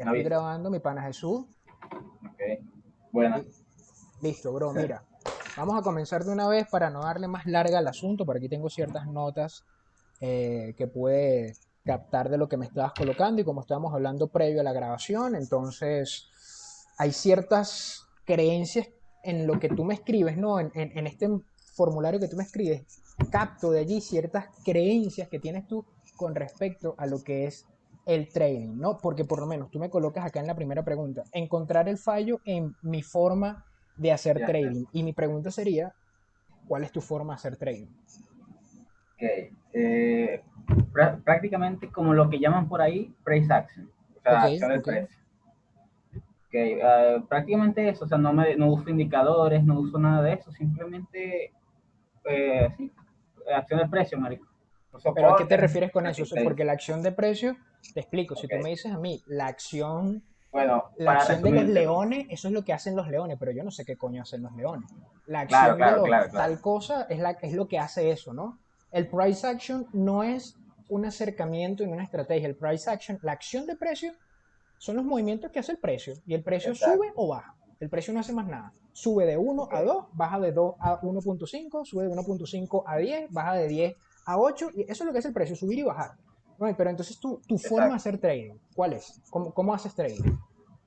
Ya ¿La estoy viste? grabando, mi pana Jesús. Ok. Buena. Li- Listo, bro, mira. Vamos a comenzar de una vez para no darle más larga al asunto. Por aquí tengo ciertas notas que pude captar de lo que me estabas colocando y como estábamos hablando previo a la grabación, entonces hay ciertas creencias en lo que tú me escribes, ¿no? En este formulario que tú me escribes, capto de allí ciertas creencias que tienes tú con respecto a lo que es el trading, ¿no? Porque por lo menos tú me colocas acá en la primera pregunta, encontrar el fallo en mi forma de hacer Ya está. trading. Y mi pregunta sería, ¿cuál es tu forma de hacer trading? Ok. Prácticamente como lo que llaman por ahí price action, o Ok, sea, acción del ok. precio. Okay. Prácticamente eso, o sea, no uso indicadores, no uso nada de eso, simplemente, sí, acción del precio, marico. Pero ¿a qué te Soporte, refieres con eso? resistencia. Porque la acción de precio, te explico, si tú me Ok. dices a mí, Bueno, la para acción de los resumirte, leones, eso es lo que hacen los leones, pero yo no sé qué coño hacen los leones. La claro, acción de claro, los claro, claro. tal cosa es lo que hace eso, ¿no? El price action no es un acercamiento en una estrategia. El price action, la acción de precio, son los movimientos que hace el precio. Y el precio sube Exacto. o baja. El precio no hace más nada. Sube de uno Ok, a 2, baja de 2 a 1.5, sube de 1.5 a 10, baja de 10 a 8. Y eso es lo que hace el precio, subir y bajar. Bueno, pero entonces tu forma de exacto. hacer trading, ¿cuál es? ¿Cómo haces trading?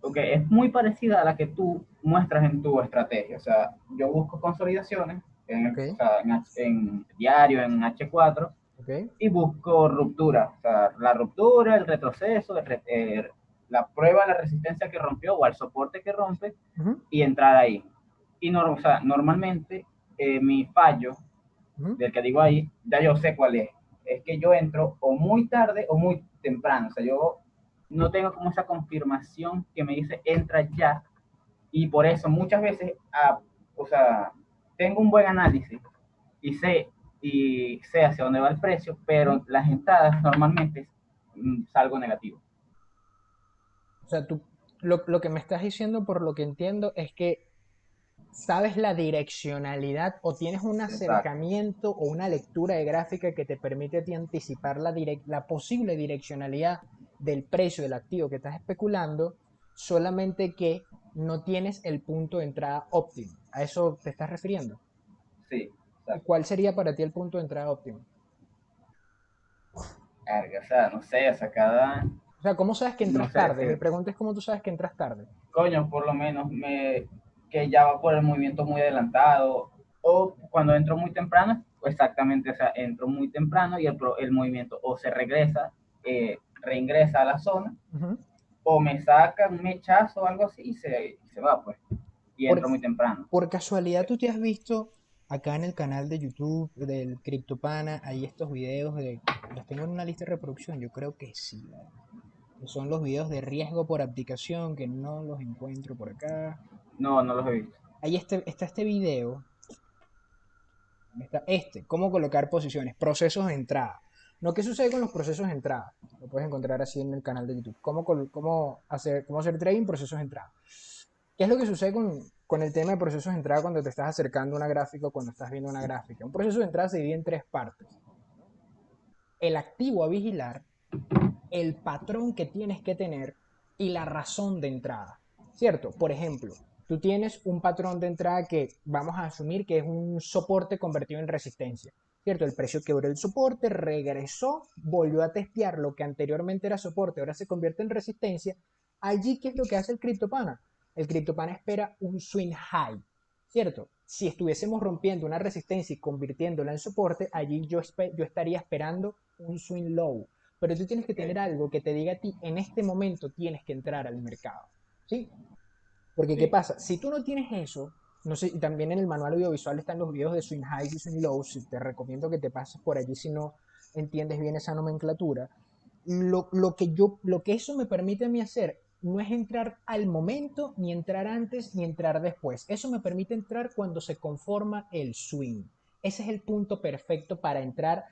Ok, es muy parecida a la que tú muestras en tu estrategia. O sea, yo busco consolidaciones Ok, o sea, en diario, en H4, ok. y busco ruptura. O sea, la ruptura, el retroceso, la prueba de la resistencia que rompió o al soporte que rompe Uh-huh, y entrar ahí. Y o sea, normalmente mi fallo uh-huh. del que digo ahí, ya yo sé cuál es. Es que yo entro o muy tarde o muy temprano. O sea, yo no tengo como esa confirmación que me dice entra ya. Y por eso muchas veces, o sea, tengo un buen análisis y sé hacia dónde va el precio, Uh-huh. pero las entradas normalmente salgo negativo. O sea, lo que me estás diciendo, por lo que entiendo, es que sabes la direccionalidad o tienes un Exacto, acercamiento o una lectura de gráfica que te permite a ti anticipar la posible direccionalidad del precio del activo que estás especulando, solamente que no tienes el punto de entrada óptimo. ¿A eso te estás refiriendo? sí, ¿Y exacto. cuál sería para ti el punto de entrada óptimo? Carga, o sea, no sé, o sea, cada, O sea, ¿cómo sabes que no entras sé, tarde? Mi pregunta es cómo tú sabes que entras tarde. coño, por lo menos que ya va por el movimiento muy adelantado, o cuando entro muy temprano, exactamente, o sea, entro muy temprano y el movimiento o se regresa, reingresa a la zona, Ujú. o me saca un mechazo o algo así y se va, pues, y Por, entro muy temprano. por casualidad, ¿tú te has visto acá en el canal de YouTube del CryptoPana? Hay estos videos los tengo en una lista de reproducción, yo creo que sí, ¿vale? Que son los videos de riesgo por abdicación, que no los encuentro por acá. No, no los he visto. Ahí está este video, está cómo colocar posiciones, procesos de entrada. No, ¿qué sucede con los procesos de entrada? Lo puedes encontrar así en el canal de YouTube. Cómo hacer trading, procesos de entrada. ¿Qué es lo que sucede con el tema de procesos de entrada cuando te estás acercando a una gráfica o cuando estás viendo una gráfica? Un proceso de entrada se divide en tres partes. El activo a vigilar, el patrón que tienes que tener y la razón de entrada. ¿Cierto? Por ejemplo, tú tienes un patrón de entrada que vamos a asumir que es un soporte convertido en resistencia. ¿Cierto? El precio quebró el soporte, regresó, volvió a testear lo que anteriormente era soporte, ahora se convierte en resistencia. Allí, ¿qué es lo que hace el CryptoPana? El CryptoPana espera un swing high, ¿cierto? Si estuviésemos rompiendo una resistencia y convirtiéndola en soporte, allí yo estaría esperando un swing low. Pero tú tienes que tener Okay, algo que te diga a ti, en este momento tienes que entrar al mercado, ¿sí? Porque ¿qué sí, pasa? Si tú no tienes eso, no sé, y también en el manual audiovisual están los videos de swing highs y swing lows, te recomiendo que te pases por allí si no entiendes bien esa nomenclatura. Lo que eso me permite a mí hacer no es entrar al momento, ni entrar antes, ni entrar después. Eso me permite entrar cuando se conforma el swing. Ese es el punto perfecto para entrar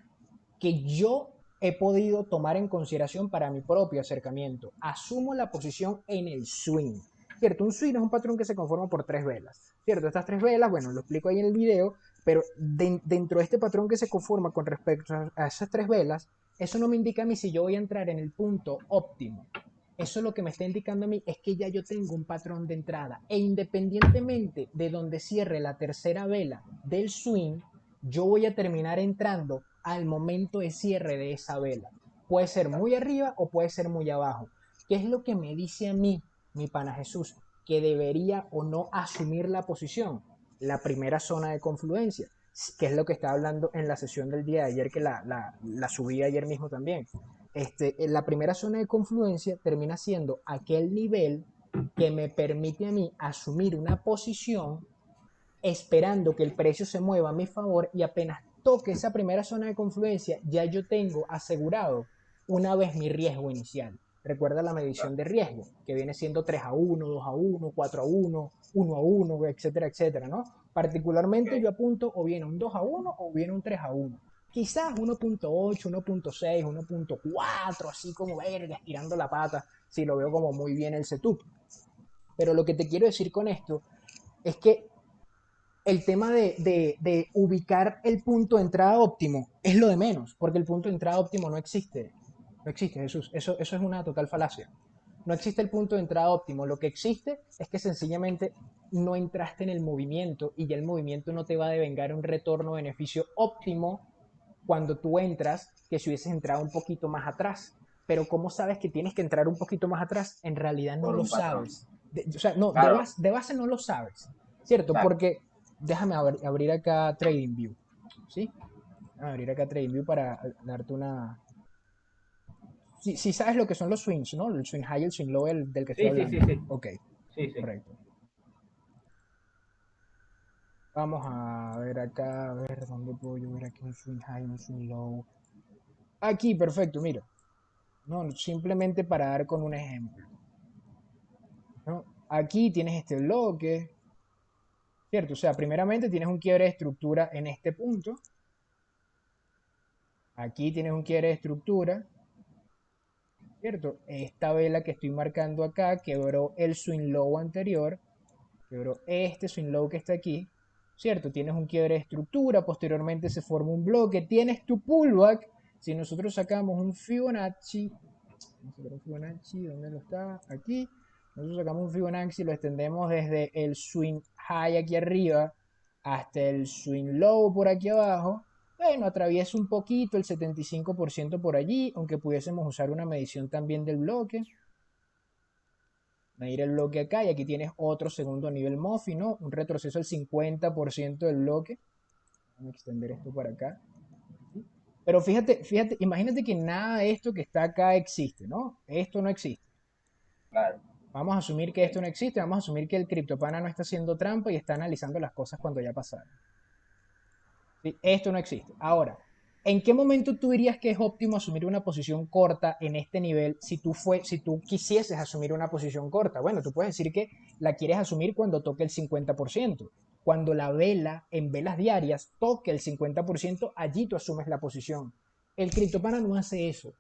que yo he podido tomar en consideración para mi propio acercamiento. Asumo la posición en el swing. ¿Cierto? Un swing es un patrón que se conforma por tres velas. ¿Cierto? Estas tres velas, bueno, lo explico ahí en el video, pero dentro de este patrón que se conforma con respecto a esas tres velas, eso no me indica a mí si yo voy a entrar en el punto óptimo. Eso lo que me está indicando a mí es que ya yo tengo un patrón de entrada e independientemente de donde cierre la tercera vela del swing, yo voy a terminar entrando al momento de cierre de esa vela. Puede ser muy arriba o puede ser muy abajo. ¿Qué es lo que me dice a mí, mi pana Jesús? Que debería o no asumir la posición. La primera zona de confluencia, que es lo que estaba hablando en la sesión del día de ayer, que la subí ayer mismo también. En la primera zona de confluencia termina siendo aquel nivel que me permite a mí asumir una posición esperando que el precio se mueva a mi favor y apenas toque esa primera zona de confluencia, ya yo tengo asegurado una vez mi riesgo inicial. Recuerda la medición de riesgo, que viene siendo 3-1, 2-1, 4-1, 1-1, etcétera, etcétera, ¿no? Particularmente yo apunto o bien un 2-1 o bien un 3-1. Quizás 1.8, 1.6, 1.4, así como verga, estirando la pata, si lo veo como muy bien el setup. Pero lo que te quiero decir con esto es que el tema de ubicar el punto de entrada óptimo es lo de menos, porque el punto de entrada óptimo no existe. No existe, Jesús. Eso es una total falacia. No existe el punto de entrada óptimo. Lo que existe es que sencillamente no entraste en el movimiento y ya el movimiento no te va a devengar un retorno beneficio óptimo cuando tú entras que si hubieses entrado un poquito más atrás. Pero ¿cómo sabes que tienes que entrar un poquito más atrás? En realidad no por lo un patrón. sabes. O sea, no, Claro, de base no lo sabes, ¿cierto? exacto. Porque déjame abrir acá TradingView, ¿sí? Déjame abrir acá TradingView para darte una... Si sabes lo que son los swings, ¿no? El swing high y el swing low del que estoy Sí, sí, sí, hablando. sí. Ok, Sí, sí. correcto. Vamos a ver acá, a ver dónde puedo yo ver aquí un swing high, un swing low. Aquí, perfecto, mira. No, simplemente para dar con un ejemplo, ¿no? Aquí tienes este bloque, ¿cierto? O sea, primeramente tienes un quiebre de estructura en este punto. Aquí tienes un quiebre de estructura, ¿cierto? Esta vela que estoy marcando acá quebró el swing low anterior, quebró este swing low que está aquí, ¿cierto? Tienes un quiebre de estructura, posteriormente se forma un bloque, tienes tu pullback. Si nosotros sacamos un Fibonacci, vamos a sacar un Fibonacci, ¿dónde lo está? Aquí. Nosotros sacamos un Fibonacci, lo extendemos desde el swing high aquí arriba hasta el swing low por aquí abajo. Bueno, atraviesa un poquito el 75% por allí, aunque pudiésemos usar una medición también del bloque. Medir el bloque acá y aquí tienes otro segundo nivel MOFI, ¿no? Un retroceso del 50% del bloque. Vamos a extender esto para acá. Pero fíjate, imagínate que nada de esto que está acá existe, ¿no? Esto no existe. Claro. Vamos a asumir que esto no existe, vamos a asumir que el criptopana no está haciendo trampa y está analizando las cosas cuando ya pasaron. ¿Sí? Esto no existe. Ahora, ¿en qué momento tú dirías que es óptimo asumir una posición corta en este nivel si tú quisieses asumir una posición corta? Bueno, tú puedes decir que la quieres asumir cuando toque el 50%. Cuando la vela en velas diarias toque el 50%, allí tú asumes la posición. El criptopana no hace eso.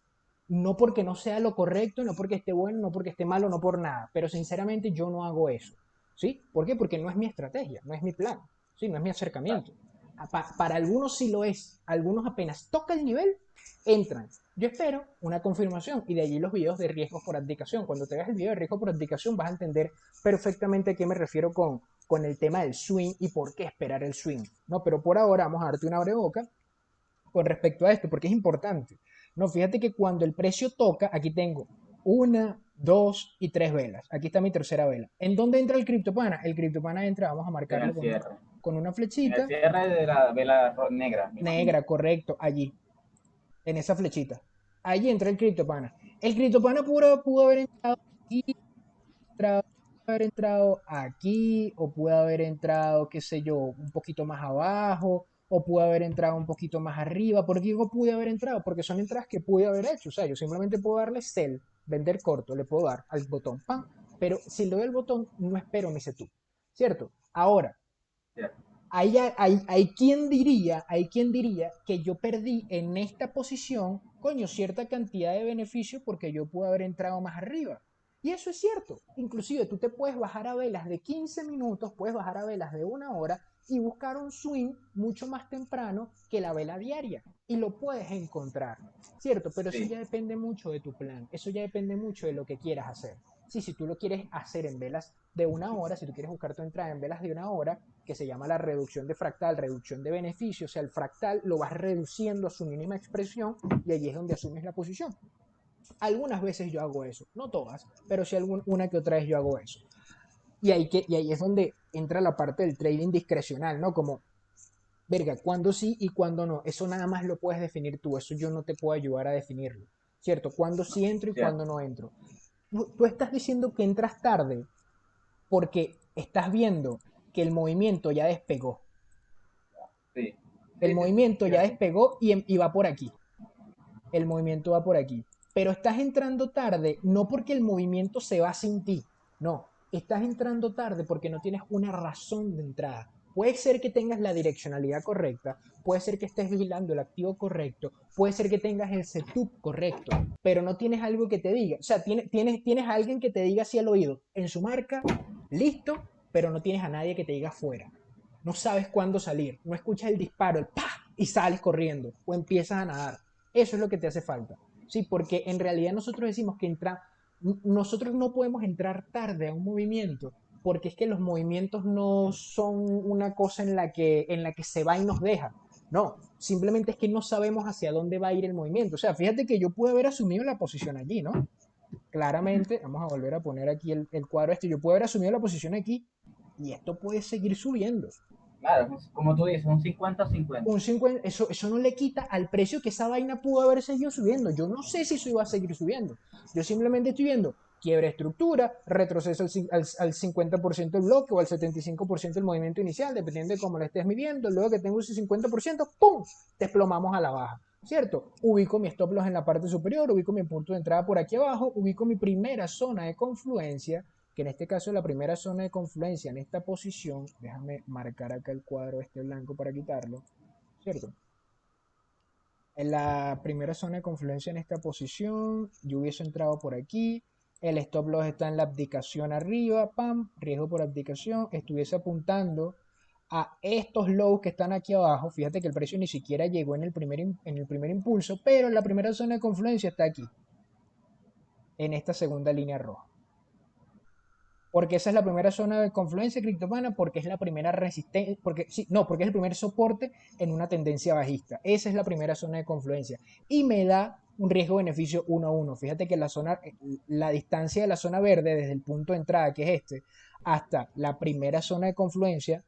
No porque no sea lo correcto, no porque esté bueno, no porque esté malo, no por nada. Pero sinceramente yo no hago eso. ¿Sí? ¿Por qué? Porque no es mi estrategia, no es mi plan, ¿sí? No es mi acercamiento. Para algunos sí lo es. Algunos apenas toca el nivel, entran. Yo espero una confirmación y de allí los videos de riesgos por abdicación. Cuando te veas el video de riesgo por abdicación vas a entender perfectamente a qué me refiero con el tema del swing y por qué esperar el swing. ¿No? Pero por ahora vamos a darte una abreboca con respecto a esto, porque es importante. No, fíjate que cuando el precio toca, aquí tengo una, dos y tres velas. Aquí está mi tercera vela. ¿En dónde entra el criptopana? El criptopana entra, vamos a En marcarlo el cierre. con una En el flechita cierre de la vela negra, me imagino. negra, correcto, allí, en esa flechita. Allí entra el criptopana. El criptopana pudo haber entrado aquí, pudo haber entrado aquí, o pudo haber entrado, qué sé yo, un poquito más abajo, o pudo haber entrado un poquito más arriba. ¿Por qué digo pude haber entrado? Porque son entradas que pude haber hecho. O sea, yo simplemente puedo darle sell, vender corto, le puedo dar al botón, ¡pam! Pero si le doy el botón, no espero mi setup, ¿cierto? Ahora, Cierto. hay quien diría que yo perdí en esta posición, coño, cierta cantidad de beneficio porque yo pude haber entrado más arriba. Y eso es cierto. Inclusive tú te puedes bajar a velas de 15 minutos, puedes bajar a velas de una hora y buscar un swing mucho más temprano que la vela diaria. Y lo puedes encontrar, ¿cierto? Pero eso Sí, ya depende mucho de tu plan, eso ya depende mucho de lo que quieras hacer. Sí, si tú lo quieres hacer en velas de una hora, si tú quieres buscar tu entrada en velas de una hora, que se llama la reducción de fractal, reducción de beneficio, o sea, el fractal lo vas reduciendo a su mínima expresión y allí es donde asumes la posición. Algunas veces yo hago eso, no todas, pero sí una que otra vez yo hago eso. Y ahí es donde entra la parte del trading discrecional, ¿no? Como, verga, cuándo sí y cuándo no. Eso nada más lo puedes definir tú, eso yo no te puedo ayudar a definirlo, ¿cierto? Cuándo sí entro y cuándo cierto. no entro. Tú estás diciendo que entras tarde porque estás viendo que el movimiento ya despegó. Sí, El sí, sí, sí, movimiento ya fíjate. despegó y va por aquí. El movimiento va por aquí. Pero estás entrando tarde no porque el movimiento se va sin ti, no, estás entrando tarde porque no tienes una razón de entrada. Puede ser que tengas la direccionalidad correcta, puede ser que estés vigilando el activo correcto, puede ser que tengas el setup correcto, pero no tienes algo que te diga. O sea, tienes a alguien que te diga así al oído, en su marca, listo, pero no tienes a nadie que te diga fuera. No sabes cuándo salir, no escuchas el disparo, el ¡pah! Y sales corriendo o empiezas a nadar. Eso es lo que te hace falta. Sí, porque en realidad nosotros decimos que nosotros no podemos entrar tarde a un movimiento, porque es que los movimientos no son una cosa en la que se va y nos deja. No, simplemente es que no sabemos hacia dónde va a ir el movimiento. O sea, fíjate que yo pude haber asumido la posición allí, ¿no? Ujú. Claramente, vamos a volver a poner aquí el cuadro este, yo pude haber asumido la posición aquí y esto puede seguir subiendo. Claro, pues, como tú dices, un 50-50. Un 50, eso no le quita al precio que esa vaina pudo haber seguido subiendo. Yo no sé si eso iba a seguir subiendo. Yo simplemente estoy viendo quiebre de estructura, retroceso al 50% del bloque o al 75% del movimiento inicial, dependiendo de cómo lo estés midiendo. Luego que tengo ese 50%, ¡pum! Desplomamos a la baja. ¿Cierto? Ubico mi stop loss en la parte superior, ubico mi punto de entrada por aquí abajo, ubico mi primera zona de confluencia, que en este caso es la primera zona de confluencia en esta posición. Déjame marcar acá el cuadro este blanco para quitarlo. ¿Cierto? En la primera zona de confluencia en esta posición, yo hubiese entrado por aquí, el stop loss está en la abdicación arriba, pam, riesgo por abdicación, estuviese apuntando a estos lows que están aquí abajo, fíjate que el precio ni siquiera llegó en el primer impulso, pero la primera zona de confluencia está aquí, en esta segunda línea roja. Porque esa es la primera zona de confluencia criptomana, porque es la primera resistencia, porque sí, no, porque es el primer soporte en una tendencia bajista. Esa es la primera zona de confluencia y me da un riesgo-beneficio 1 a 1. Fíjate que la distancia de la zona verde desde el punto de entrada, que es este, hasta la primera zona de confluencia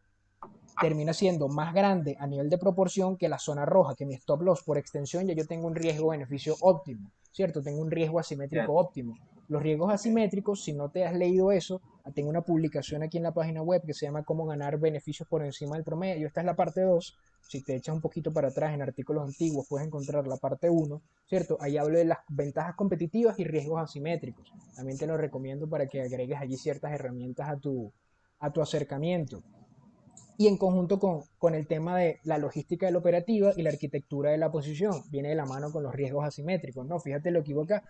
termina siendo más grande a nivel de proporción que la zona roja, que mi stop loss por extensión ya yo tengo un riesgo-beneficio óptimo, ¿cierto? Tengo un riesgo asimétrico Cierto. óptimo. Los riesgos Okay. asimétricos, si no te has leído eso, tengo una publicación aquí en la página web que se llama Cómo ganar beneficios por encima del promedio. Esta es la parte 2. Si te echas un poquito para atrás en artículos antiguos, puedes encontrar la parte 1, ¿cierto? Ahí hablo de las ventajas competitivas y riesgos asimétricos. También te lo recomiendo para que agregues allí ciertas herramientas a tu acercamiento y en conjunto con el tema de la logística de la operativa y la arquitectura de la posición. Viene de la mano con los riesgos asimétricos, ¿no? Fíjate lo que equivoca.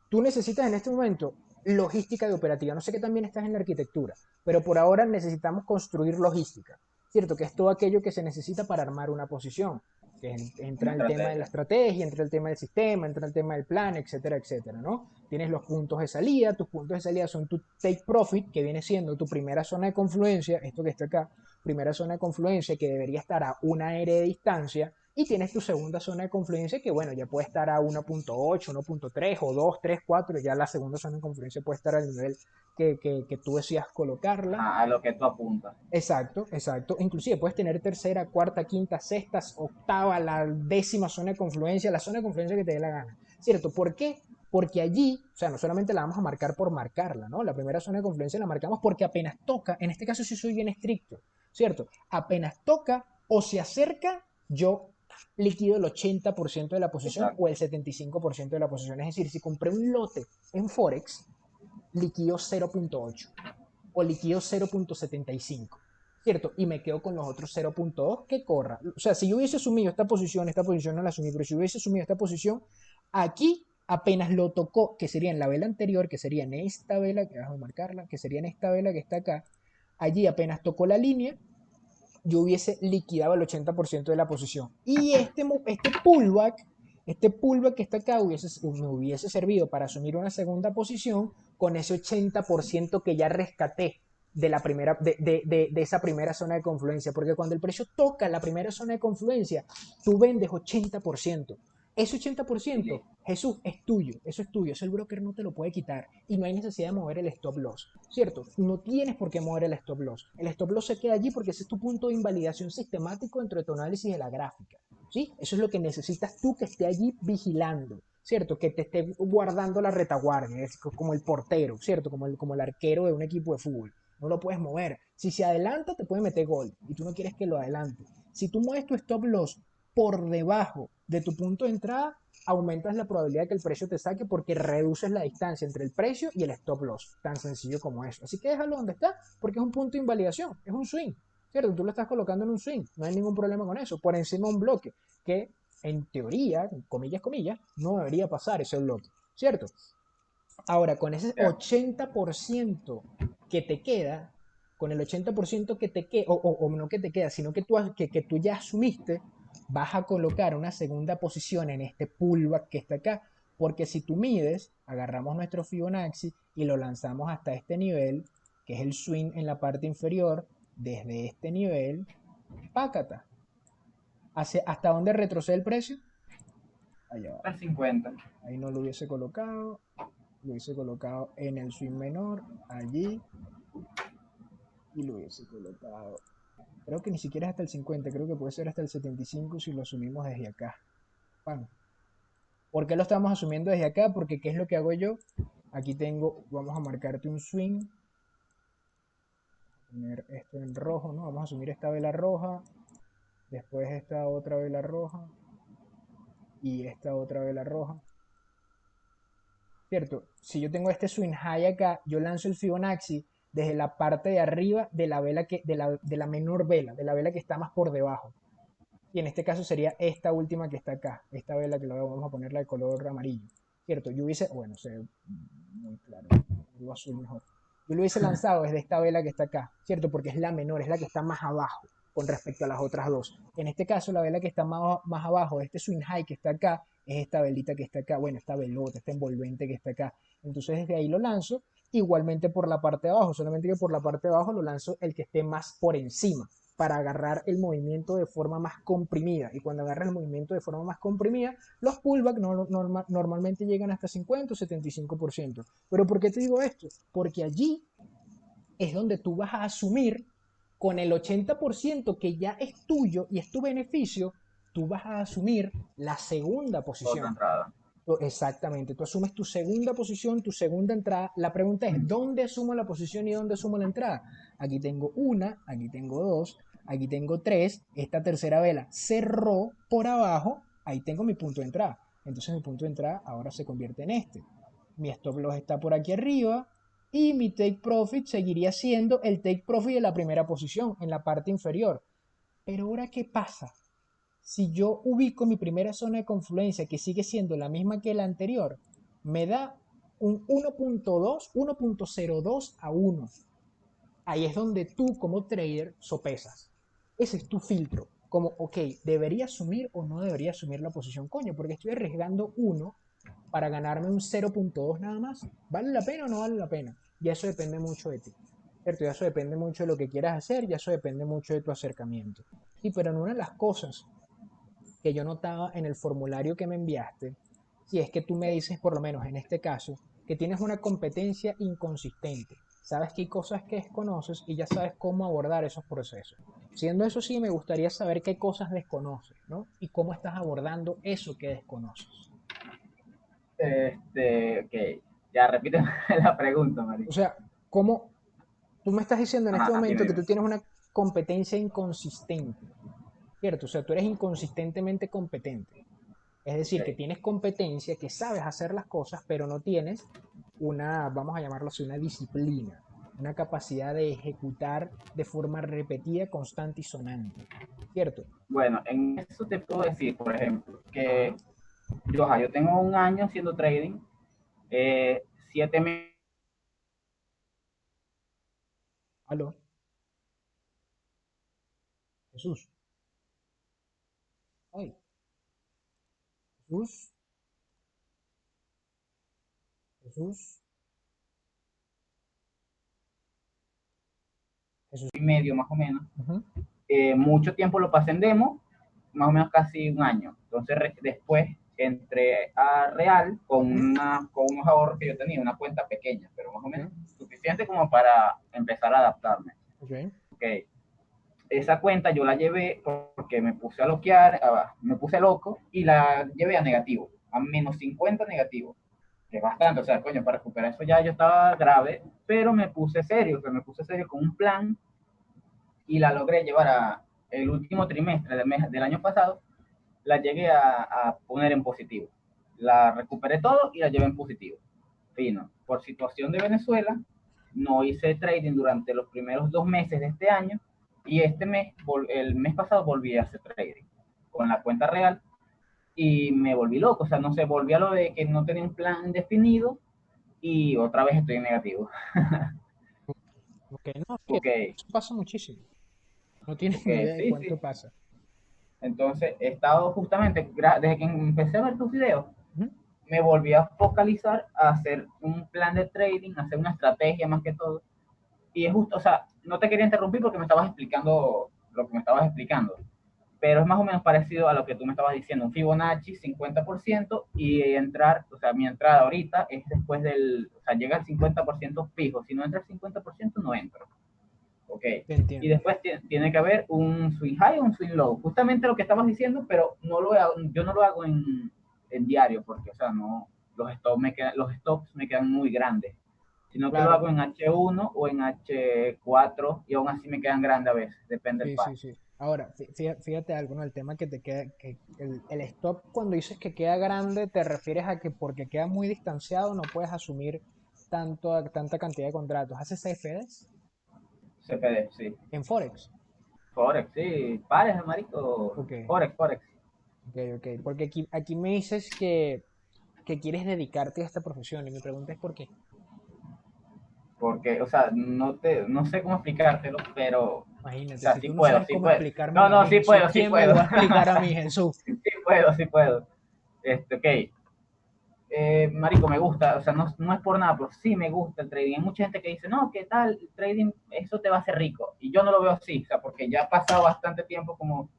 Tú necesitas en este momento logística de operativa. No sé qué también estás en la arquitectura, pero por ahora necesitamos construir logística, ¿cierto? Que es todo aquello que se necesita para armar una posición. Que entra Una el tema de la estrategia. estrategia, entra el tema del sistema, entra el tema del plan, etcétera, etcétera, ¿no? Tienes los puntos de salida, tus puntos de salida son tu take profit, que viene siendo tu primera zona de confluencia, esto que está acá, primera zona de confluencia que debería estar a una R de distancia, y tienes tu segunda zona de confluencia que, bueno, ya puede estar a 1.8, 1.3 o 2, 3, 4, ya la segunda zona de confluencia puede estar al nivel que tú decías colocarla. Ajá, a lo que tú apuntas. Exacto, exacto. Inclusive puedes tener tercera, cuarta, quinta, sexta, octava, la décima zona de confluencia, la zona de confluencia que te dé la gana. ¿Cierto? ¿Por qué? Porque allí, o sea, no solamente la vamos a marcar por marcarla, ¿no? La primera zona de confluencia la marcamos porque apenas toca, en este caso sí soy bien estricto, ¿cierto? Apenas toca o se acerca, yo liquido el 80% de la posición o Exacto. el 75% de la posición. Es decir, si compré un lote en Forex, liquido 0.8 o liquido 0.75, ¿cierto? Y me quedo con los otros 0.2 que corra. O sea, si yo hubiese asumido esta posición no la asumí, pero si hubiese asumido esta posición, aquí apenas lo tocó, que sería en la vela anterior, que sería en esta vela, que vamos a marcarla, que sería en esta vela que está acá, allí apenas tocó la línea, yo hubiese liquidado el 80% de la posición. Y este pullback que está acá me hubiese servido para asumir una segunda posición con ese 80% que ya rescaté de esa primera zona de confluencia. Porque cuando el precio toca la primera zona de confluencia, tú vendes 80%. Ese 80%, Sí. Jesús, es tuyo, eso es tuyo, eso el broker no te lo puede quitar y no hay necesidad de mover el stop loss, ¿cierto? No tienes por qué mover el stop loss. El stop loss se queda allí porque ese es tu punto de invalidación sistemático dentro de tu análisis de la gráfica, ¿sí? Eso es lo que necesitas tú que esté allí vigilando, ¿cierto? Que te esté guardando la retaguardia, es como el portero, ¿cierto? Como el arquero de un equipo de fútbol. No lo puedes mover. Si se adelanta, te puede meter gol y tú no quieres que lo adelante. Si tú mueves tu stop loss por debajo de tu punto de entrada, aumentas la probabilidad de que el precio te saque porque reduces la distancia entre el precio y el stop loss. Tan sencillo como eso. Así que déjalo donde está porque es un punto de invalidación, es un swing. ¿Cierto? Tú lo estás colocando en un swing, no hay ningún problema con eso. Por encima de un bloque que en teoría, comillas, comillas, no debería pasar ese bloque. ¿Cierto? Ahora, con ese Ya. 80% que te queda, con el 80% que te queda, o no que te queda, sino que tú ya asumiste, vas a colocar una segunda posición en este pullback que está acá. Porque si tú mides, agarramos nuestro Fibonacci y lo lanzamos hasta este nivel, que es el swing en la parte inferior, desde este nivel, pácata. ¿Hasta dónde retrocede el precio? Allá Al abajo. 50. Ahí no lo hubiese colocado, lo hubiese colocado en el swing menor, allí, y lo hubiese colocado. Creo que ni siquiera es hasta el 50, creo que puede ser hasta el 75 si lo asumimos desde acá. Pan. ¿Por qué lo estamos asumiendo desde acá? Porque ¿qué es lo que hago yo? Aquí tengo, vamos a marcarte un swing, poner esto en rojo, ¿no? Vamos a asumir esta vela roja, después esta otra vela roja y esta otra vela roja. ¿Cierto? Si yo tengo este swing high acá, yo lanzo el Fibonacci desde la parte de arriba de la vela de la menor vela, de la vela que está más por debajo. Y en este caso sería esta última que está acá, esta vela que luego vamos a ponerla de color amarillo. ¿Cierto? Yo hubiese, bueno, se ve muy claro, lo azul mejor. Yo lo hubiese lanzado desde esta vela que está acá, ¿cierto? Porque es la menor, es la que está más abajo con respecto a las otras dos. En este caso, la vela que está más abajo, este swing high que está acá, es esta velita que está acá, bueno, esta velota, este envolvente que está acá. Entonces desde ahí lo lanzo, igualmente por la parte de abajo, solamente que por la parte de abajo lo lanzo el que esté más por encima para agarrar el movimiento de forma más comprimida. Y cuando agarras el movimiento de forma más comprimida, los pullbacks normalmente llegan hasta 50 o 75%. ¿Pero por qué te digo esto? Porque allí es donde tú vas a asumir con el 80% que ya es tuyo y es tu beneficio, tú vas a asumir la segunda Otra posición. entrada. Exactamente, tú asumes tu segunda posición, tu segunda entrada. La pregunta es, ¿dónde asumo la posición y dónde asumo la entrada? Aquí tengo una, aquí tengo dos, aquí tengo tres. Esta tercera vela cerró por abajo, ahí tengo mi punto de entrada. Entonces mi punto de entrada ahora se convierte en este. Mi stop loss está por aquí arriba y mi take profit seguiría siendo el take profit de la primera posición en la parte inferior. Pero ahora, ¿qué pasa? Si yo ubico mi primera zona de confluencia, que sigue siendo la misma que la anterior, me da un 1.2, 1.02 a 1. Ahí es donde tú como trader sopesas. Ese es tu filtro. Como, ok, ¿debería asumir o no debería asumir la posición? Coño, porque estoy arriesgando 1 para ganarme un 0.2 nada más. ¿Vale la pena o no vale la pena? Y eso depende mucho de ti. ¿Cierto? Y eso depende mucho de lo que quieras hacer y eso depende mucho de tu acercamiento. Sí, pero en una de las cosas que yo notaba en el formulario que me enviaste, si es que tú me dices, por lo menos en este caso, que tienes una competencia inconsistente, sabes que hay cosas que desconoces y ya sabes cómo abordar esos procesos. Siendo eso sí, me gustaría saber qué cosas desconoces, ¿no? Y cómo estás abordando eso que desconoces. Ok. Ya repite la pregunta, O Mari. sea, ¿cómo tú me estás diciendo en este Ajá, dime, momento que dime. tú tienes una competencia inconsistente, ¿cierto? O sea, tú eres inconsistentemente competente. Es decir, que Ok. tienes competencia, que sabes hacer las cosas, pero no tienes una, vamos a llamarlo así, una disciplina, una capacidad de ejecutar de forma repetida, constante y sonante. ¿Cierto? Bueno, en eso te puedo decir, por ejemplo, que Ajá. yo tengo un año haciendo trading, eh, 7 meses. Aló. Jesús. Ay, Jesús, Jesús, Jesús. Y medio más o menos. Ujú, Mucho tiempo lo pasé en demo, más o menos casi un año. Entonces después entré a Real ujú, con unos ahorros que yo tenía, una cuenta pequeña, pero más o ok, menos suficiente como para empezar a adaptarme. ok, Okay. Esa cuenta yo la llevé porque me puse a loquear, me puse loco y la llevé a negativo, a menos 50 negativo, que es bastante, o sea, coño, para recuperar eso ya yo estaba grave, pero me puse serio, o sea, me puse serio con un plan y la logré llevar a el último trimestre del año pasado, la llegué a poner en positivo. La recuperé todo y la llevé en positivo. Fino. Por situación de Venezuela, no hice trading durante los primeros 2 meses de este año y el mes pasado volví a hacer trading con la cuenta real y me volví loco, o sea, no sé, volví a lo de que no tenía un plan definido y otra vez estoy en negativo. ok, no, sí, Ok, eso pasa muchísimo. No tienes ok, ni idea de sí, cuánto sí. pasa. Entonces he estado justamente, desde que empecé a ver tus videos, Ujú, me volví a focalizar a hacer un plan de trading, a hacer una estrategia más que todo. Y es justo, o sea, no te quería interrumpir porque me estabas explicando lo que me estabas explicando, pero es más o menos parecido a lo que tú me estabas diciendo, un Fibonacci 50% y entrar, o sea, mi entrada ahorita es después o sea, llega al 50% fijo, si no entra al 50% no entro, ok. te Y entiendo. después tiene que haber un swing high o un swing low, justamente lo que estabas diciendo, pero no lo hago, yo no lo hago en diario porque, o sea, no, los stops me quedan muy grandes, sino que lo Claro, hago en H1 o en H4 y aún así me quedan grandes a veces, depende del sí, par. sí, sí. Ahora, fíjate algo, ¿no? El tema que te queda, que el stop, cuando dices que queda grande, te refieres a que porque queda muy distanciado no puedes asumir tanta cantidad de contratos. ¿Haces CFDs CPD, sí. en Forex? Forex, sí. Pares, marico. Ok, Forex, Forex. ok, ok. Porque aquí me dices que quieres dedicarte a esta profesión y mi pregunta es ¿por qué? Porque, o sea, no sé cómo explicártelo, pero, o Imagínate, sea, si tú no sabes sí cómo puedo. No, explicármelo a no, mí, sí Jesús, puedo, sí ¿quién me lo puedo. va a explicar a mí, Jesús? Sí puedo, sí puedo. Ok. Marico, me gusta, o sea, no es por nada, pero sí me gusta el trading. Hay mucha gente que dice, no, ¿qué tal? El trading, eso te va a hacer rico. Y yo no lo veo así, o sea, porque ya ha pasado bastante tiempo como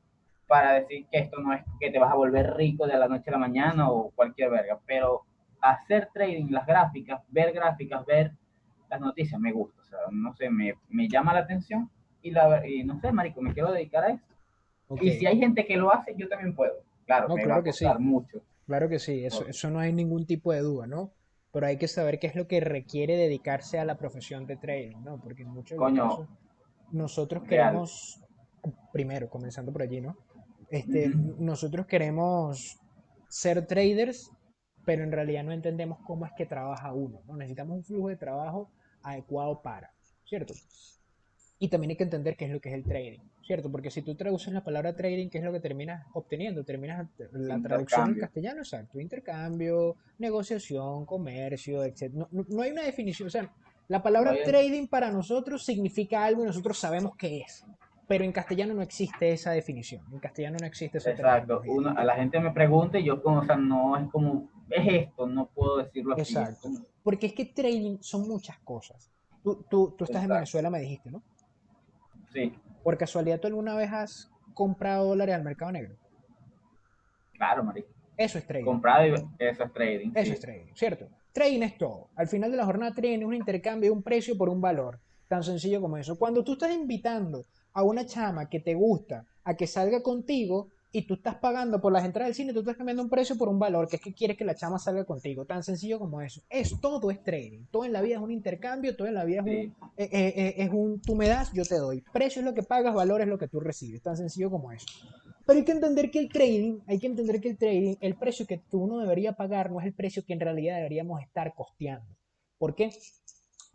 para decir que esto no es que te vas a volver rico de la noche a la mañana o cualquier verga, pero hacer trading, gráficas, ver las noticias, me gusta, o sea, no sé, me llama la atención y no sé, marico, me quiero dedicar a eso. Ok, Y si hay gente que lo hace, yo también puedo. Claro, no, me va claro a que costar sí. mucho. Claro que sí, eso no hay ningún tipo de duda, ¿no? Pero hay que saber qué es lo que requiere dedicarse a la profesión de trading, ¿no? Porque en muchos de los Coño, casos nosotros real. queremos, primero, comenzando por allí, ¿no? Ujú. Nosotros queremos ser traders, pero en realidad no entendemos cómo es que trabaja uno, ¿no? Necesitamos un flujo de trabajo adecuado para, ¿cierto? Y también hay que entender qué es lo que es el trading, ¿cierto? Porque si tú traduces la palabra trading, ¿qué es lo que terminas obteniendo? Terminas la traducción en Intercambio. castellano, exacto, intercambio, negociación, comercio, etc. No hay una definición, o sea, la palabra Oye, trading para nosotros significa algo y nosotros sabemos qué es, pero en castellano no existe esa definición, en castellano no existe esa exacto. terminología. A la gente me pregunta y yo como, o sea, no es como, es esto, no puedo decirlo así, es Exacto, como, porque es que trading son muchas cosas. Tú estás en exacto. Venezuela, me dijiste, ¿no? Sí, Por casualidad, ¿tú alguna vez has comprado dólares al mercado negro? claro, marico. Eso es trading. Comprado y eso es trading, Eso es sí. trading, ¿cierto? Trading es todo. Al final de la jornada, trading es un intercambio de un precio por un valor. Tan sencillo como eso. Cuando tú estás invitando a una chama que te gusta a que salga contigo y tú estás pagando por las entradas del cine, tú estás cambiando un precio por un valor, que es que quieres que la chama salga contigo. Tan sencillo como eso. Todo es trading. Todo en la vida es un intercambio, todo en la vida Sí, es un tú me das, yo te doy. Precio es lo que pagas, valor es lo que tú recibes. Tan sencillo como eso. Pero hay que entender que el trading, el precio que uno debería pagar no es el precio que en realidad deberíamos estar costeando. ¿Por qué?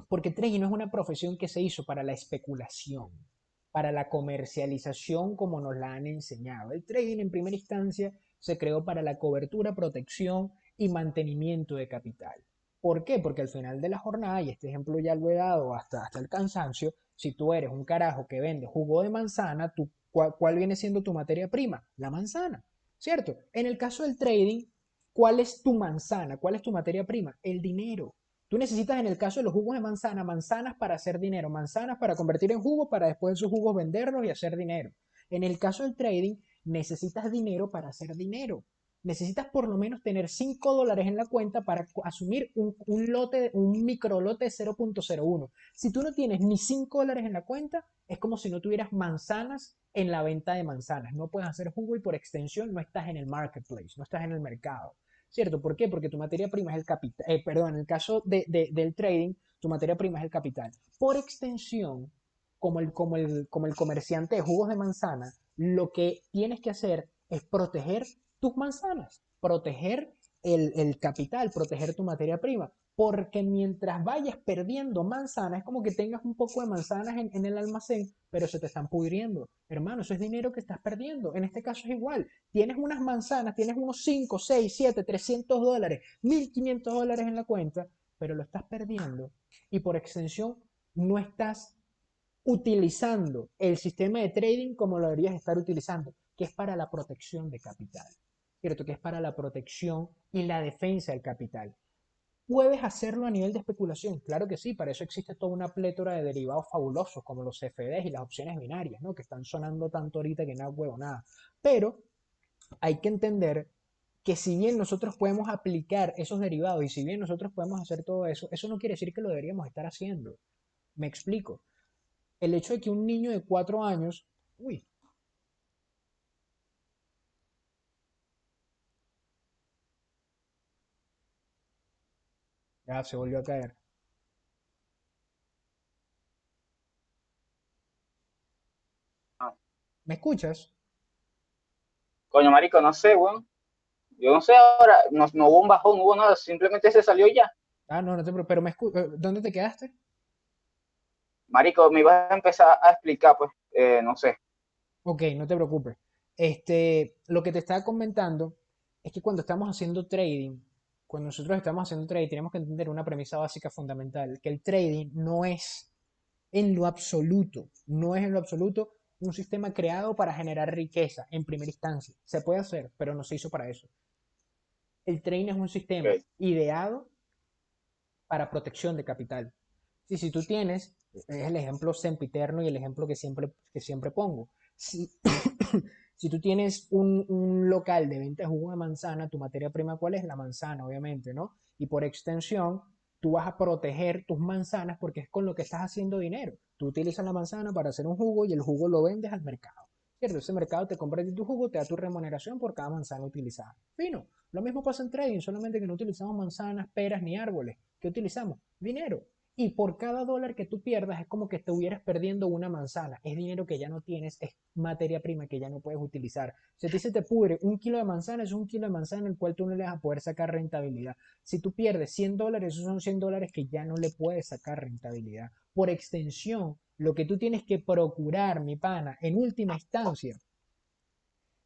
Porque trading no es una profesión que se hizo para la especulación, para la comercialización como nos la han enseñado. El trading en primera instancia se creó para la cobertura, protección y mantenimiento de capital. ¿Por qué? Porque al final de la jornada, y este ejemplo ya lo he dado hasta el cansancio, si tú eres un carajo que vende jugo de manzana, ¿cuál viene siendo tu materia prima? La manzana, ¿cierto? En el caso del trading, ¿cuál es tu manzana? ¿Cuál es tu materia prima? El dinero. Tú necesitas en el caso de los jugos de manzana, manzanas para hacer dinero, manzanas para convertir en jugo, para después esos jugos venderlos y hacer dinero. En el caso del trading, necesitas dinero para hacer dinero. Necesitas por lo menos tener $5 en la cuenta para asumir un micro lote de 0.01. Si tú no tienes ni $5 en la cuenta, es como si no tuvieras manzanas en la venta de manzanas. No puedes hacer jugo y por extensión no estás en el marketplace, no estás en el mercado. ¿Cierto? ¿Por qué? Porque tu materia prima es el capital. Perdón, en el caso del trading, tu materia prima es el capital. Por extensión, como el comerciante de jugos de manzana, lo que tienes que hacer es proteger tus manzanas, proteger el capital, proteger tu materia prima. Porque mientras vayas perdiendo manzanas, es como que tengas un poco de manzanas en el almacén, pero se te están pudriendo. Hermano, eso es dinero que estás perdiendo. En este caso es igual. Tienes unas manzanas, tienes unos 5, 6, 7, $300, $1.500 en la cuenta, pero lo estás perdiendo. Y por extensión, no estás utilizando el sistema de trading como lo deberías estar utilizando, que es para la protección de capital, ¿cierto? Que es para la protección y la defensa del capital. ¿Puedes hacerlo a nivel de especulación? Claro que sí, para eso existe toda una plétora de derivados fabulosos como los CFDs y las opciones binarias, ¿no? Que están sonando tanto ahorita que nada huevo nada. Pero hay que entender que si bien nosotros podemos aplicar esos derivados y si bien nosotros podemos hacer todo eso, eso no quiere decir que lo deberíamos estar haciendo. Me explico. El hecho de que un niño de 4 años, uy, ya se volvió a caer. Ah, ¿Me escuchas? coño, marico, no sé, weón. Yo no sé ahora, no, no hubo un bajón, no hubo nada, simplemente se salió ya. Ah, no, no te preocupes, pero ¿dónde te quedaste? Marico, me ibas a empezar a explicar, pues, no sé. Ok, no te preocupes. Lo que te estaba comentando es que cuando estamos haciendo trading, cuando nosotros estamos haciendo trading, tenemos que entender una premisa básica fundamental, que el trading no es en lo absoluto, no es en lo absoluto un sistema creado para generar riqueza en primera instancia. Se puede hacer, pero no se hizo para eso. El trading es un sistema Okay. ideado para protección de capital. Si tú tienes, es el ejemplo sempiterno y el ejemplo que siempre pongo. Si, si tú tienes un local de venta de jugo de manzana, tu materia prima, ¿cuál es? La manzana, obviamente, ¿no? Y por extensión, tú vas a proteger tus manzanas porque es con lo que estás haciendo dinero. Tú utilizas la manzana para hacer un jugo y el jugo lo vendes al mercado. ¿Cierto? Ese mercado te compra tu jugo, te da tu remuneración por cada manzana utilizada. Fino. Lo mismo pasa en trading, solamente que no utilizamos manzanas, peras ni árboles. ¿Qué utilizamos? Dinero. Y por cada dólar que tú pierdas es como que estuvieras perdiendo una manzana. Es dinero que ya no tienes, es materia prima que ya no puedes utilizar. Si a ti se te pudre un kilo de manzana, es un kilo de manzana en el cual tú no le vas a poder sacar rentabilidad. Si tú pierdes $100, esos son $100 que ya no le puedes sacar rentabilidad. Por extensión, lo que tú tienes que procurar, mi pana, en última instancia,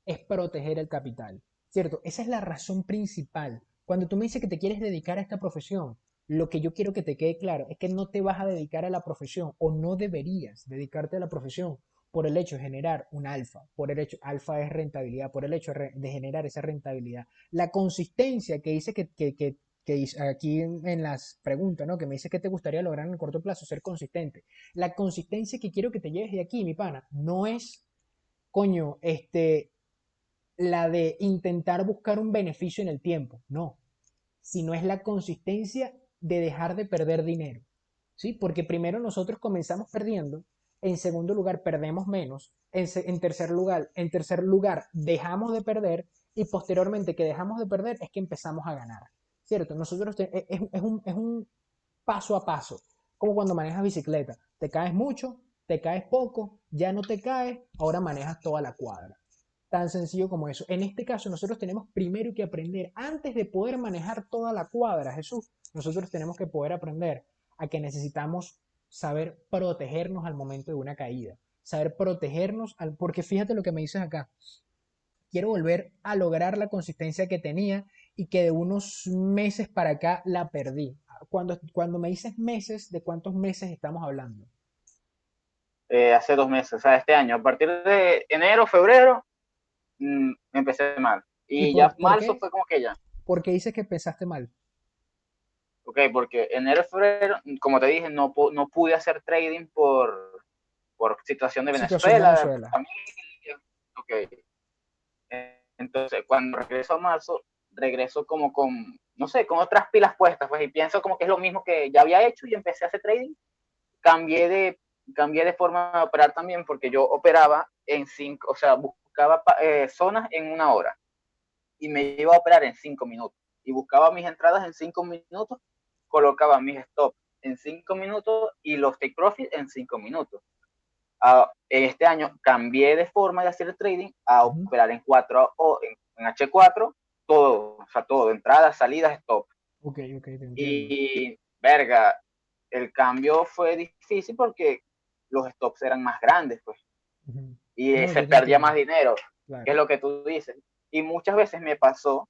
es proteger el capital, ¿cierto? Esa es la razón principal. Cuando tú me dices que te quieres dedicar a esta profesión, lo que yo quiero que te quede claro es que no te vas a dedicar a la profesión o no deberías dedicarte a la profesión por el hecho de generar un alfa, por el hecho, alfa es rentabilidad, por el hecho de generar esa rentabilidad. La consistencia que dice que aquí en las preguntas, ¿no? Que me dice que te gustaría lograr en el corto plazo, ser consistente. La consistencia que quiero que te lleves de aquí, mi pana, no es, coño, la de intentar buscar un beneficio en el tiempo, no, sino es la consistencia de dejar de perder dinero, ¿sí? Porque primero nosotros comenzamos perdiendo, en segundo lugar perdemos menos, en tercer lugar dejamos de perder y posteriormente que dejamos de perder es que empezamos a ganar, ¿cierto? Es un paso a paso, como cuando manejas bicicleta, te caes mucho, te caes poco, ya no te caes, ahora manejas toda la cuadra. Tan sencillo como eso. En este caso, nosotros tenemos primero que aprender, antes de poder manejar toda la cuadra, Jesús, nosotros tenemos que poder aprender a que necesitamos saber protegernos al momento de una caída. Saber protegernos, porque fíjate lo que me dices acá. Quiero volver a lograr la consistencia que tenía y que de unos meses para acá la perdí. cuando me dices meses, ¿de cuántos meses estamos hablando? Hace 2 meses, o sea, este año. A partir de enero, febrero, empecé mal. ¿Y Y ya por marzo qué? fue como que ya. ¿Por qué dices que pensaste mal? Ok, porque enero, febrero, como te dije, no pude hacer trading por situación de Situación de Venezuela, Venezuela. familia. Ok. Entonces, cuando regreso a marzo, regreso como con, no sé, con otras pilas puestas, pues, y pienso como que es lo mismo que ya había hecho y empecé a hacer trading. Cambié de, cambié de forma de operar también porque yo operaba en 5, o sea, buscaba zonas en 1 hora y me iba a operar en 5 minutos y buscaba mis entradas en 5 minutos, colocaba mis stops en 5 minutos y los take profit en 5 minutos. Este año cambié de forma de hacer el trading a Ujú. operar en 4 o en H4, todo, o sea, todo, entradas, salidas, stop. Ok, ok, te entiendo. Y, verga, el cambio fue difícil porque los stops eran más grandes, pues, Ujú. y No, se yo te perdía más entiendo. dinero, que Claro. es lo que tú dices. Y muchas veces me pasó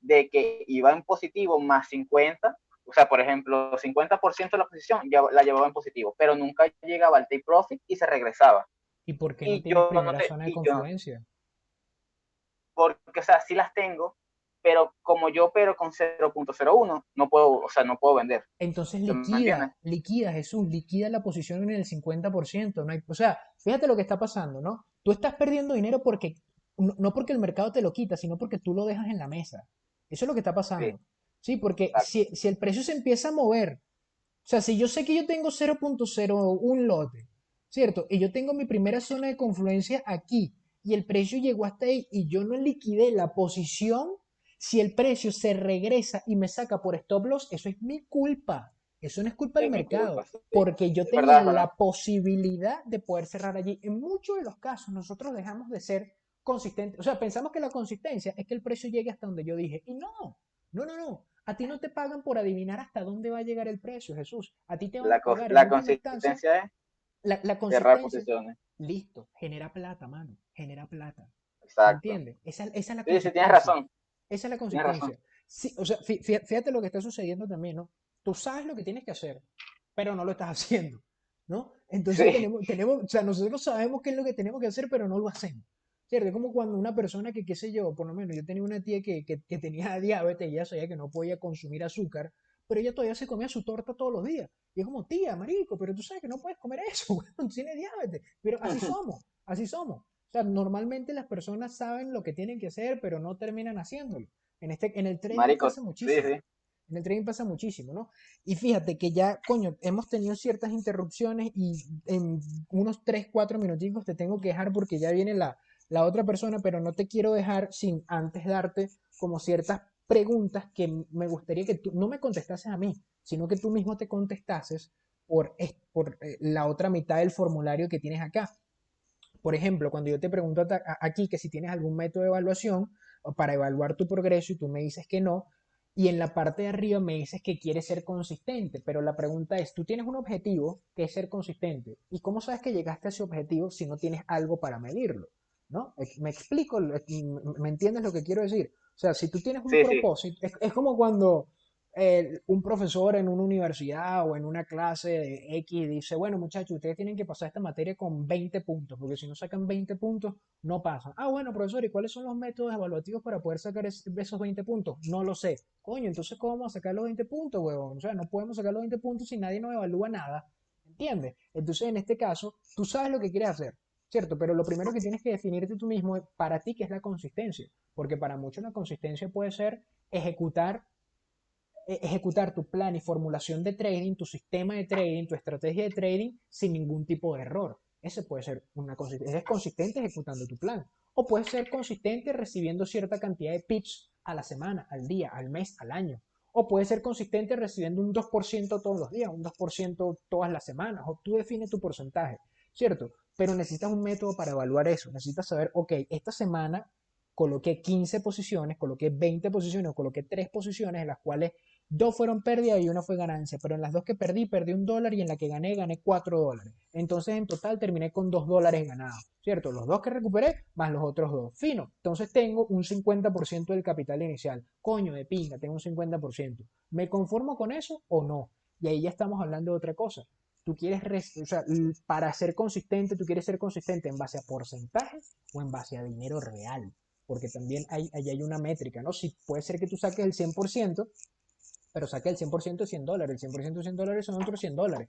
de que iba en positivo más 50, o sea, por ejemplo, 50% de la posición ya la llevaba en positivo, pero nunca llegaba al take profit y se regresaba. ¿Y por qué no Y tienes yo no primera te, zona de y yo, confluencia? porque, o sea, sí las tengo, pero como yo opero con 0.01, no puedo, o sea, no puedo vender. Entonces ¿Me entiendes? liquida, Jesús, liquida la posición en el 50%. No hay, o sea, fíjate lo que está pasando, ¿no? Tú estás perdiendo dinero porque, no porque el mercado te lo quita, sino porque tú lo dejas en la mesa. Eso es lo que está Sí, pasando. Sí, porque exacto. si el precio se empieza a mover, o sea, si yo sé que yo tengo 0.01 lote, ¿cierto? Y yo tengo mi primera zona de confluencia aquí, y el precio llegó hasta ahí, y yo no liquidé la posición, si el precio se regresa y me saca por stop loss, eso es mi culpa. Eso no es culpa del Es mi culpa, mercado, sí. porque yo Es verdad, tenía es verdad. la posibilidad de poder cerrar allí. En muchos de los casos, nosotros dejamos de ser consistentes. O sea, pensamos que la consistencia es que el precio llegue hasta donde yo dije. Y no, no, no, no. A ti no te pagan por adivinar hasta dónde va a llegar el precio, Jesús. A ti te van a pagar en La última instancia consistencia es la cerrar consistencia. posiciones. Listo, genera plata, mano. Genera plata. ¿Me Exacto. entiendes? Esa es la Sí, sí, tienes consistencia. razón. Esa es la Tienes razón. consistencia. Sí, o sea, fíjate lo que está sucediendo también, ¿no? Tú sabes lo que tienes que hacer, pero no lo estás haciendo, ¿no? Entonces Sí. o sea, nosotros sabemos qué es lo que tenemos que hacer, pero no lo hacemos. ¿Cierto? Es como cuando una persona que, qué sé yo, por lo menos yo tenía una tía que tenía diabetes y ella sabía que no podía consumir azúcar, pero ella todavía se comía su torta todos los días. Y es como, tía, marico, pero tú sabes que no puedes comer eso, weón, tienes diabetes. Pero así somos, así somos. O sea, normalmente las personas saben lo que tienen que hacer, pero no terminan haciéndolo. En el trading Marico, pasa sí, muchísimo. sí. En el trading pasa muchísimo, ¿no? Y fíjate que ya, coño, hemos tenido ciertas interrupciones y en unos 3 4 minuticos te tengo que dejar porque ya viene la otra persona, pero no te quiero dejar sin antes darte como ciertas preguntas que me gustaría que tú no me contestases a mí, sino que tú mismo te contestases por la otra mitad del formulario que tienes acá. Por ejemplo, cuando yo te pregunto aquí que si tienes algún método de evaluación para evaluar tu progreso y tú me dices que no, y en la parte de arriba me dices que quieres ser consistente, pero la pregunta es, tú tienes un objetivo que es ser consistente, ¿y cómo sabes que llegaste a ese objetivo si no tienes algo para medirlo? ¿No? Me explico, me entiendes lo que quiero decir. O sea, si tú tienes un Sí, sí. propósito, es como cuando un profesor en una universidad o en una clase de X dice, bueno muchachos, ustedes tienen que pasar esta materia con 20 puntos, porque si no sacan 20 puntos, no pasan. Ah, bueno, profesor, ¿y cuáles son los métodos evaluativos para poder sacar esos 20 puntos? No lo sé. Coño, entonces ¿cómo vamos a sacar los 20 puntos, huevón? O sea, no podemos sacar los 20 puntos si nadie nos evalúa nada. ¿Entiendes? Entonces, en este caso, tú sabes lo que quieres hacer, ¿cierto? Pero lo primero que tienes que definirte tú mismo es para ti qué es la consistencia, porque para muchos la consistencia puede ser ejecutar ejecutar tu plan y formulación de trading, tu sistema de trading, tu estrategia de trading sin ningún tipo de error. Ese puede ser una consistencia. Eres consistente ejecutando tu plan. O puedes ser consistente recibiendo cierta cantidad de pips a la semana, al día, al mes, al año. O puedes ser consistente recibiendo un 2% todos los días, un 2% todas las semanas. O tú defines tu porcentaje, ¿cierto? Pero necesitas un método para evaluar eso. Necesitas saber, ok, esta semana coloqué 15 posiciones, coloqué 20 posiciones o coloqué 3 posiciones en las cuales Dos fueron pérdida y una fue ganancia, pero en las dos que perdí, perdí $1 y en la que gané, gané $4. Entonces en total terminé con $2 ganados, ¿cierto? Los dos que recuperé más los otros dos. Fino. Entonces tengo un 50% del capital inicial. Coño de pinga, tengo un 50%. ¿Me conformo con eso o no? Y ahí ya estamos hablando de otra cosa. Tú quieres, o sea, para ser consistente, tú quieres ser consistente en base a porcentajes o en base a dinero real. Porque también ahí hay una métrica, ¿no? Si puede ser que tú saques el 100%, pero saque el 100% de $100. El 100% de $100 son otros $100.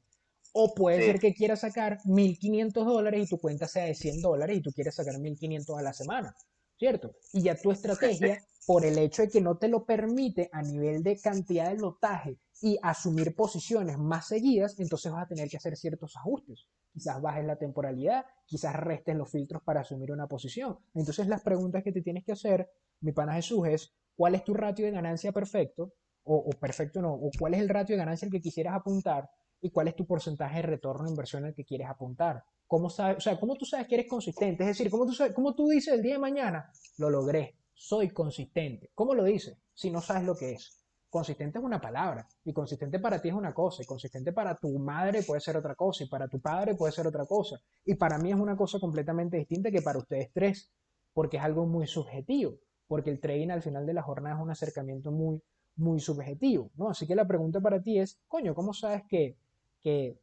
O puede Sí, ser que quieras sacar $1.500 y tu cuenta sea de $100 y tú quieres sacar 1.500 a la semana, ¿cierto? Y ya tu estrategia, por el hecho de que no te lo permite a nivel de cantidad de lotaje y asumir posiciones más seguidas, entonces vas a tener que hacer ciertos ajustes. Quizás bajes la temporalidad, quizás restes los filtros para asumir una posición. Entonces las preguntas que te tienes que hacer, mi pana Jesús, es ¿cuál es tu ratio de ganancia perfecto? O perfecto no, o cuál es el ratio de ganancia al que quisieras apuntar y cuál es tu porcentaje de retorno de inversión al que quieres apuntar. ¿Cómo sabes, o sea, cómo tú sabes que eres consistente? Es decir, cómo tú dices el día de mañana, lo logré, soy consistente. ¿Cómo lo dices? Si no sabes lo que es. Consistente es una palabra y consistente para ti es una cosa y consistente para tu madre puede ser otra cosa y para tu padre puede ser otra cosa y para mí es una cosa completamente distinta que para ustedes tres porque es algo muy subjetivo porque el trading al final de la jornada es un acercamiento muy subjetivo, ¿no? Así que la pregunta para ti es, coño, ¿cómo sabes que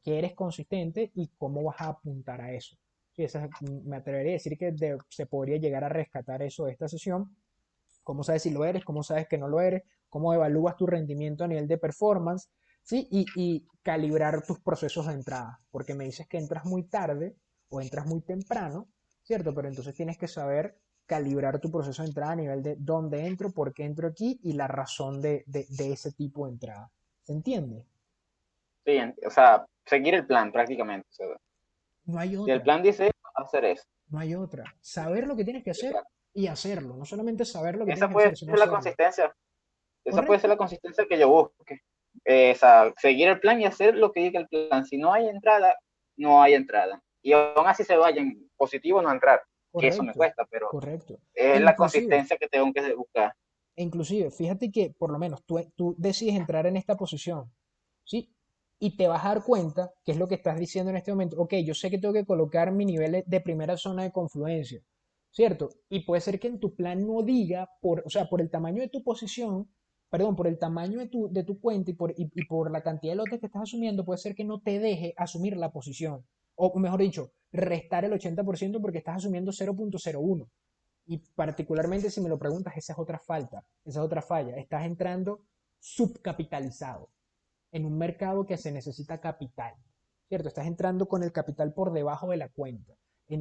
eres consistente y cómo vas a apuntar a eso? Sí, me atrevería a decir que se podría llegar a rescatar eso de esta sesión. ¿Cómo sabes si lo eres? ¿Cómo sabes que no lo eres? ¿Cómo evalúas tu rendimiento a nivel de performance? ¿Sí? Y calibrar tus procesos de entrada, porque me dices que entras muy tarde o entras muy temprano, ¿cierto? Pero entonces tienes que saber calibrar tu proceso de entrada a nivel de dónde entro, por qué entro aquí y la razón de ese tipo de entrada. ¿Se entiende? sí, o sea, seguir el plan prácticamente. O sea, No hay si el otra, plan dice hacer eso. no hay otra. Saber lo que tienes que hacer Exacto. y hacerlo. No solamente saber lo que tienes Esa que puede hacer, sino ser la hacerlo. consistencia. Esa puede ser ¿Correcto? la consistencia que yo busque. O sea, seguir el plan y hacer lo que diga el plan. Si no hay entrada, no hay entrada. Y aún así se vayan positivo no entrar, que eso me Correcto, cuesta, pero correcto. E es la inclusive, consistencia que tengo que buscar. fíjate que por lo menos tú decides entrar en esta posición, ¿sí? Y te vas a dar cuenta, que es lo que estás diciendo en este momento, ok, yo sé que tengo que colocar mi nivel de primera zona de confluencia, ¿cierto? Y puede ser que en tu plan no diga, o sea, por el tamaño de tu posición, perdón, por el tamaño de tu cuenta y por la cantidad de lotes que estás asumiendo, puede ser que no te deje asumir la posición. O mejor dicho, restar el 80% porque estás asumiendo 0.01. Y particularmente si me lo preguntas, esa es otra falta, esa es otra falla. Estás entrando subcapitalizado en un mercado que se necesita capital, ¿cierto? Estás entrando con el capital por debajo de la cuenta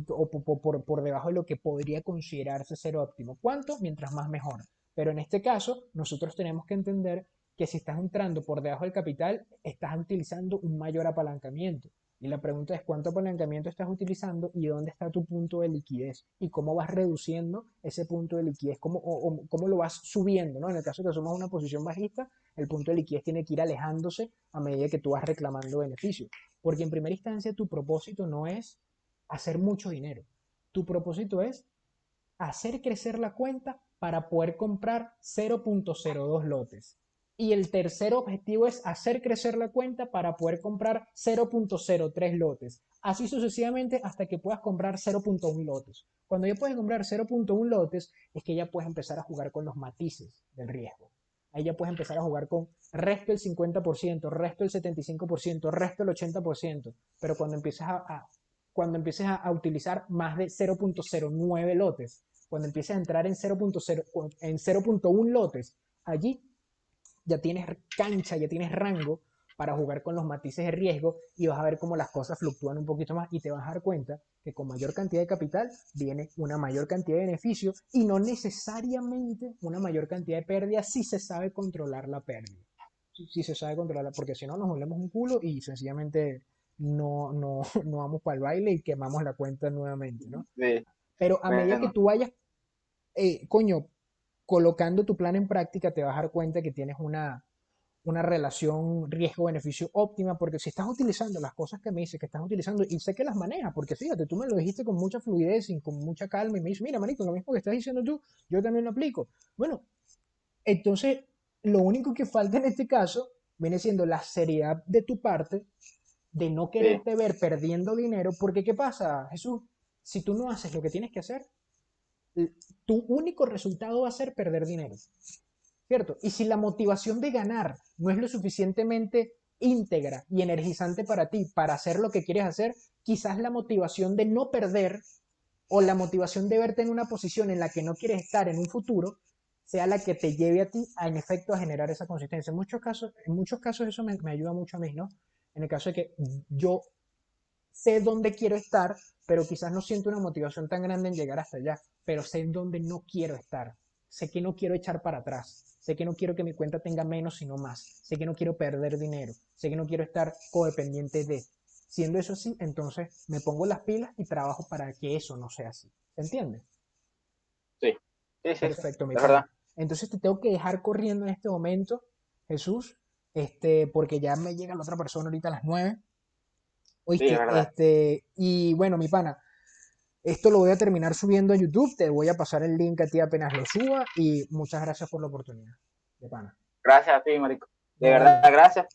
o por debajo de lo que podría considerarse ser óptimo. ¿Cuánto? Mientras más mejor. Pero en este caso, nosotros tenemos que entender que si estás entrando por debajo del capital, estás utilizando un mayor apalancamiento. Y la pregunta es cuánto apalancamiento estás utilizando y dónde está tu punto de liquidez y cómo vas reduciendo ese punto de liquidez, cómo lo vas subiendo, ¿no? En el caso que asumas una posición bajista, el punto de liquidez tiene que ir alejándose a medida que tú vas reclamando beneficios. Porque en primera instancia tu propósito no es hacer mucho dinero. Tu propósito es hacer crecer la cuenta para poder comprar 0.02 lotes. Y el tercer objetivo es hacer crecer la cuenta para poder comprar 0.03 lotes. Así sucesivamente hasta que puedas comprar 0.1 lotes. Cuando ya puedes comprar 0.1 lotes, es que ya puedes empezar a jugar con los matices del riesgo. Ahí ya puedes empezar a jugar con resto el 50%, resto el 75%, resto el 80%. Pero cuando empieces a utilizar más de 0.09 lotes, cuando empieces a entrar en 0.0, en 0.1 lotes, allí ya tienes cancha, ya tienes rango para jugar con los matices de riesgo y vas a ver cómo las cosas fluctúan un poquito más y te vas a dar cuenta que con mayor cantidad de capital viene una mayor cantidad de beneficio y no necesariamente una mayor cantidad de pérdida si se sabe controlar la pérdida. Si se sabe controlar, porque si no nos volvemos un culo y sencillamente no vamos para el baile y quemamos la cuenta nuevamente, ¿no? Sí, Pero a medida que bueno, tú vayas, coño, colocando tu plan en práctica, te vas a dar cuenta que tienes una relación riesgo-beneficio óptima, porque si estás utilizando las cosas que me dices que estás utilizando, y sé que las manejas, porque fíjate, tú me lo dijiste con mucha fluidez y con mucha calma, y me dices, mira, manito, lo mismo que estás diciendo tú, yo también lo aplico. Bueno, entonces Lo único que falta en este caso viene siendo la seriedad de tu parte de no Sí, quererte ver perdiendo dinero, porque ¿qué pasa, Jesús? Si tú no haces lo que tienes que hacer, tu único resultado va a ser perder dinero, ¿cierto? Y si la motivación de ganar no es lo suficientemente íntegra y energizante para ti para hacer lo que quieres hacer, quizás la motivación de no perder o la motivación de verte en una posición en la que no quieres estar en un futuro sea la que te lleve a ti a, en efecto, a generar esa consistencia. En muchos casos eso me ayuda mucho a mí, ¿no? En el caso de que yo sé dónde quiero estar, pero quizás no siento una motivación tan grande en llegar hasta allá, pero sé dónde no quiero estar. Sé que no quiero echar para atrás. Sé que no quiero que mi cuenta tenga menos, sino más. Sé que no quiero perder dinero. Sé que no quiero estar codependiente de. Siendo eso así, entonces me pongo las pilas y trabajo para que eso no sea así. ¿Se entiende? sí, sí, sí, sí, Perfecto, mi es verdad. pana. Entonces te tengo que dejar corriendo en este momento, Jesús, porque ya me llega la otra persona ahorita a las 9. Sí, es ¿Oíste? verdad. Y bueno, mi pana, esto lo voy a terminar subiendo a YouTube. Te voy a pasar el link a ti apenas lo suba. Y muchas gracias por la oportunidad. De pana. Gracias a ti, marico. De No verdad, vale. gracias.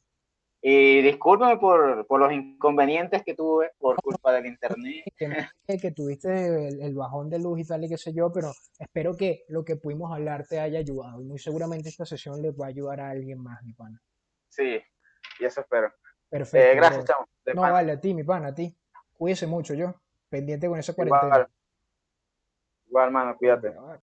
Y discúlpame por los inconvenientes que tuve por culpa del internet. Que me dije que tuviste el bajón de luz y tal y qué sé yo, pero espero que lo que pudimos hablar te haya ayudado. Y muy seguramente esta sesión le va a ayudar a alguien más, mi pana. Sí, y eso espero. Perfecto, Gracias, bro. chamo, de No pana. vale, a ti, mi pana, a ti. Cuídese mucho yo. Pendiente con esa cuarentena. Igual, igual, hermano, cuídate. Vale,